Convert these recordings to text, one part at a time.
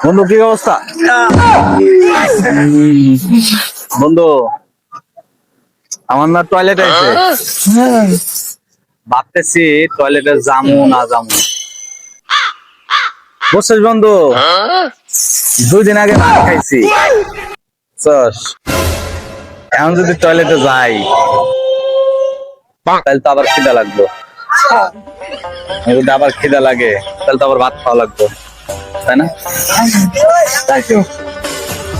বন্ধু কি অবস্থা? বন্ধু আমার না টয়লেট আছে, ভাবতেছি টয়লেটে যামু না যামু। বুঝছিস বন্ধু, 2 দিন আগে ভাত খাইছি। বুঝছস? এখন যদি টয়লেটে যাই তাহলে তো আবার খিদা লাগবে। যদি আবার খিদা লাগে তাহলে তো আবার ভাত খাওয়া লাগবে, তাই না?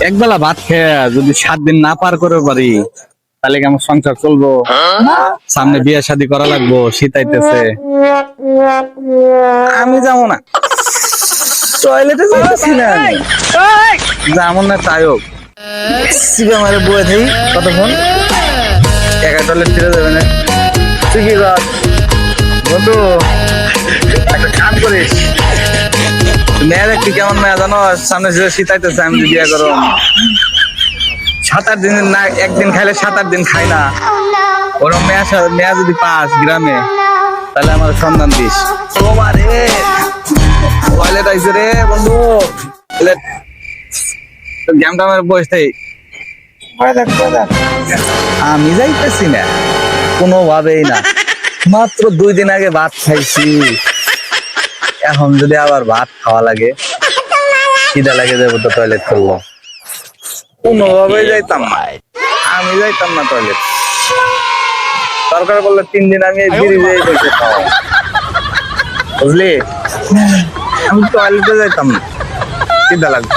একবেলা ভাত খেয়ে যদি 7 দিন না পার করে পারি তাহলে কি আমার সংসার চলবো? সামনে বিয়ে শাদী করা লাগবো, শীত আইতেছে। আমি যাবো না, টয়লেটে যাইতেছি না আমি। যেমন না তাই হোক, সিগা মারে বয়ে থাই কতক্ষণ, একা টয়লেট ফিরে যাবে না। তুই কি কর বন্ধু, একটা কাম করিস, মেয়ে দেখবি কেমন মেয়ে জানো? সামনে যে শীত আইতেছে, আমি যদি বিয়ে করো 7-8 দিন না, একদিন খাইলে 7-8 দিন খাই না, ওরম মেয়া যদি পাস গ্রামে তাহলে আমার সন্ধান দিস। টয়লেট আইছে রে বন্ধু, গেমটা আমার বসতেই আমি যাইতেছি না কোনোভাবেই না। মাত্র 2 দিন আগে ভাত খাইছি, এখন যদি আবার ভাত খাওয়া লাগে, খিদা লাগে যাবো তো টয়লেট করবো, কোনোভাবেই যাইতাম না। আমি যাইতাম না টয়লেট। সরকার বললো 3 দিন আমি এই ব্রিজেই বসে খাওয়া, বুঝলি? আমি টয়লেটে যাইতাম না, খিদা লাগবে।